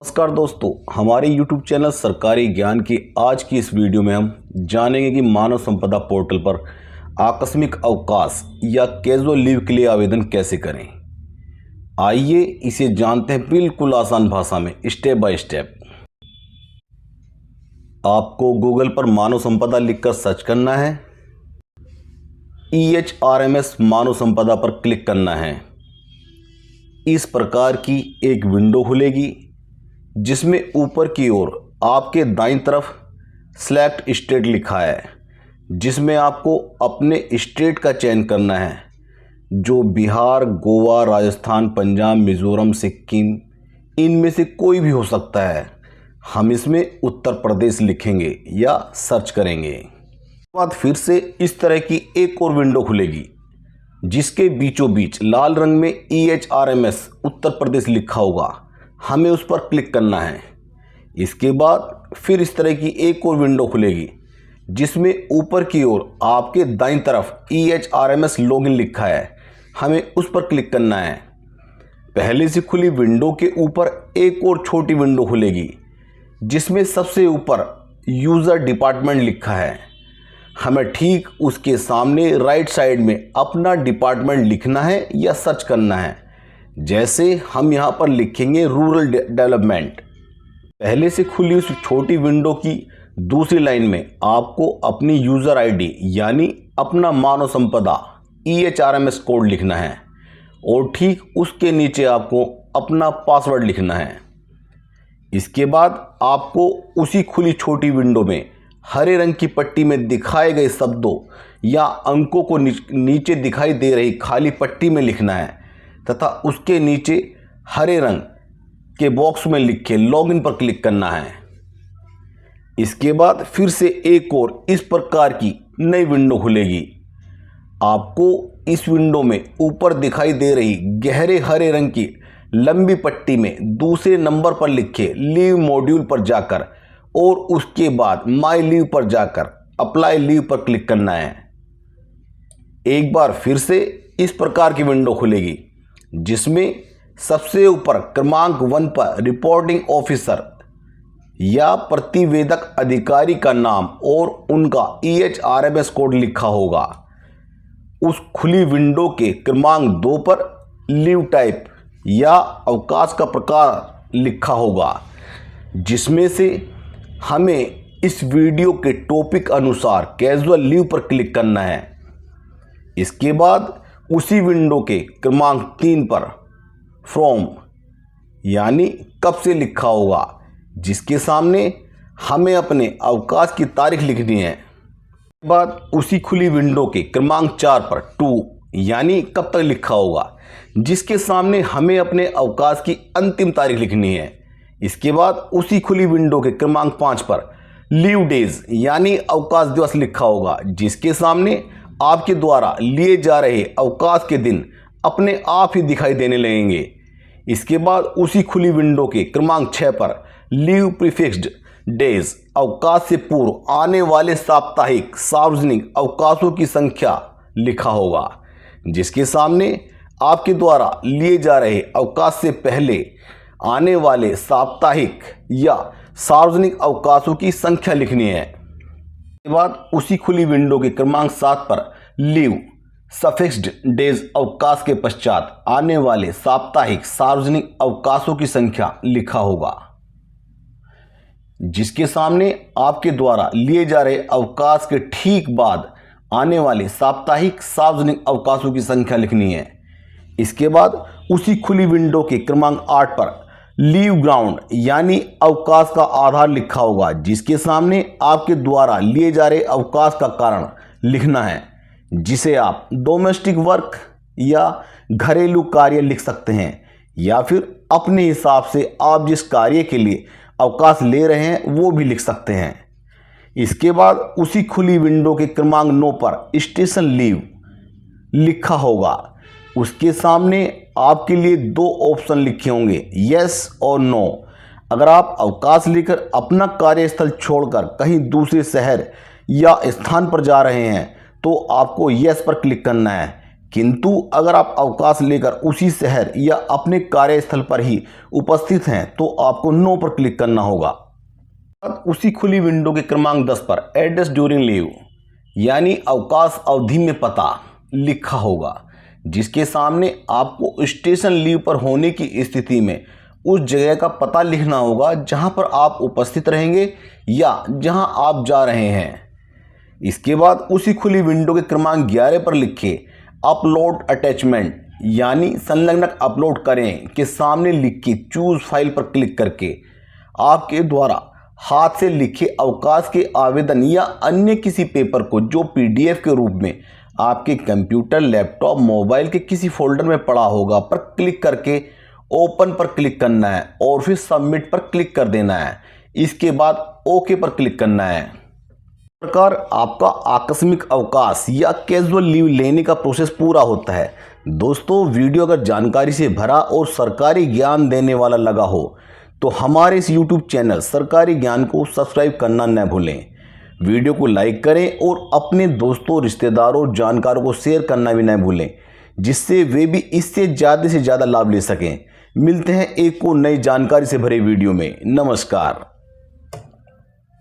नमस्कार दोस्तों, हमारे YouTube चैनल सरकारी ज्ञान की आज की इस वीडियो में हम जानेंगे कि मानव संपदा पोर्टल पर आकस्मिक अवकाश या कैजुअल लीव के लिए आवेदन कैसे करें। आइए इसे जानते हैं बिल्कुल आसान भाषा में, स्टेप बाय स्टेप। आपको गूगल पर मानव संपदा लिखकर सर्च करना है। EHRMS मानव संपदा पर क्लिक करना है। इस प्रकार की एक विंडो खुलेगी जिसमें ऊपर की ओर आपके दाईं तरफ सेलेक्ट स्टेट लिखा है, जिसमें आपको अपने स्टेट का चयन करना है, जो बिहार, गोवा, राजस्थान, पंजाब, मिजोरम, सिक्किम, इनमें से कोई भी हो सकता है। हम इसमें उत्तर प्रदेश लिखेंगे या सर्च करेंगे। उसके बाद फिर से इस तरह की एक और विंडो खुलेगी जिसके बीचों बीच लाल रंग में EHRMS उत्तर प्रदेश लिखा होगा। हमें उस पर क्लिक करना है। इसके बाद फिर इस तरह की एक और विंडो खुलेगी जिसमें ऊपर की ओर आपके दाईं तरफ EHRMS लॉगिन लिखा है। हमें उस पर क्लिक करना है। पहले से खुली विंडो के ऊपर एक और छोटी विंडो खुलेगी जिसमें सबसे ऊपर यूज़र डिपार्टमेंट लिखा है। हमें ठीक उसके सामने राइट साइड में अपना डिपार्टमेंट लिखना है या सर्च करना है। जैसे हम यहाँ पर लिखेंगे रूरल डेवलपमेंट। पहले से खुली उस छोटी विंडो की दूसरी लाइन में आपको अपनी यूज़र आईडी यानी अपना मानव संपदा EHRMS कोड लिखना है और ठीक उसके नीचे आपको अपना पासवर्ड लिखना है। इसके बाद आपको उसी खुली छोटी विंडो में हरे रंग की पट्टी में दिखाए गए शब्दों या अंकों को नीचे दिखाई दे रही खाली पट्टी में लिखना है तथा उसके नीचे हरे रंग के बॉक्स में लिखे लॉगिन पर क्लिक करना है। इसके बाद फिर से एक और इस प्रकार की नई विंडो खुलेगी। आपको इस विंडो में ऊपर दिखाई दे रही गहरे हरे रंग की लंबी पट्टी में दूसरे नंबर पर लिखे लीव मॉड्यूल पर जाकर और उसके बाद माई लीव पर जाकर अप्लाई लीव पर क्लिक करना है। एक बार फिर से इस प्रकार की विंडो खुलेगी जिसमें सबसे ऊपर क्रमांक 1 पर रिपोर्टिंग ऑफिसर या प्रतिवेदक अधिकारी का नाम और उनका EHRMS कोड लिखा होगा। उस खुली विंडो के क्रमांक 2 पर लीव टाइप या अवकाश का प्रकार लिखा होगा, जिसमें से हमें इस वीडियो के टॉपिक अनुसार कैजुअल लीव पर क्लिक करना है। इसके बाद उसी विंडो के क्रमांक 3 पर फ्रॉम यानी कब से लिखा होगा, जिसके सामने हमें अपने अवकाश की तारीख लिखनी है। इसके बाद उसी खुली विंडो के क्रमांक 4 पर टू यानी कब तक लिखा होगा, जिसके सामने हमें अपने अवकाश की अंतिम तारीख लिखनी है। इसके बाद उसी खुली विंडो के क्रमांक 5 पर लीव डेज यानी अवकाश दिवस लिखा होगा, जिसके सामने आपके द्वारा लिए जा रहे अवकाश के दिन अपने आप ही दिखाई देने लगेंगे। इसके बाद उसी खुली विंडो के क्रमांक 6 पर लीव प्रीफिक्स्ड डेज अवकाश से पूर्व आने वाले साप्ताहिक सार्वजनिक अवकाशों की संख्या लिखा होगा, जिसके सामने आपके द्वारा लिए जा रहे अवकाश से पहले आने वाले साप्ताहिक या सार्वजनिक अवकाशों की संख्या लिखनी है। के बाद उसी खुली विंडो के क्रमांक 7 पर लीव सफिक्स्ड डेज अवकाश के पश्चात आने वाले साप्ताहिक सार्वजनिक अवकाशों की संख्या लिखा होगा, जिसके सामने आपके द्वारा लिए जा रहे अवकाश के ठीक बाद आने वाले साप्ताहिक सार्वजनिक अवकाशों की संख्या लिखनी है। इसके बाद उसी खुली विंडो के क्रमांक 8 पर लीव ग्राउंड यानी अवकाश का आधार लिखा होगा, जिसके सामने आपके द्वारा लिए जा रहे अवकाश का कारण लिखना है, जिसे आप डोमेस्टिक वर्क या घरेलू कार्य लिख सकते हैं या फिर अपने हिसाब से आप जिस कार्य के लिए अवकाश ले रहे हैं वो भी लिख सकते हैं। इसके बाद उसी खुली विंडो के क्रमांक 9 पर स्टेशन लीव लिखा होगा। उसके सामने आपके लिए 2 ऑप्शन लिखे होंगे, यस और नो। अगर आप अवकाश लेकर अपना कार्यस्थल छोड़कर कहीं दूसरे शहर या स्थान पर जा रहे हैं तो आपको यस पर क्लिक करना है, किंतु अगर आप अवकाश लेकर उसी शहर या अपने कार्यस्थल पर ही उपस्थित हैं तो आपको नो पर क्लिक करना होगा। अब उसी खुली विंडो के क्रमांक 10 पर एड्रेस ड्यूरिंग लीव यानी अवकाश अवधि में पता लिखा होगा, जिसके सामने आपको स्टेशन लीव पर होने की स्थिति में उस जगह का पता लिखना होगा जहां पर आप उपस्थित रहेंगे या जहां आप जा रहे हैं। इसके बाद उसी खुली विंडो के क्रमांक 11 पर लिखे अपलोड अटैचमेंट यानी संलग्नक अपलोड करें के सामने लिखी चूज फाइल पर क्लिक करके आपके द्वारा हाथ से लिखे अवकाश के आवेदन या अन्य किसी पेपर को जो PDF के रूप में आपके कंप्यूटर, लैपटॉप, मोबाइल के किसी फोल्डर में पड़ा होगा पर क्लिक करके ओपन पर क्लिक करना है और फिर सबमिट पर क्लिक कर देना है। इसके बाद ओके पर क्लिक करना है। इस प्रकार आपका आकस्मिक अवकाश या कैजुअल लीव लेने का प्रोसेस पूरा होता है। दोस्तों, वीडियो अगर जानकारी से भरा और सरकारी ज्ञान देने वाला लगा हो तो हमारे इस YouTube चैनल सरकारी ज्ञान को सब्सक्राइब करना न भूलें। वीडियो को लाइक करें और अपने दोस्तों, रिश्तेदारों, जानकारों को शेयर करना भी न भूलें, जिससे वे भी इससे ज़्यादा से ज़्यादा लाभ ले सकें। मिलते हैं एक को नई जानकारी से भरे वीडियो में। नमस्कार।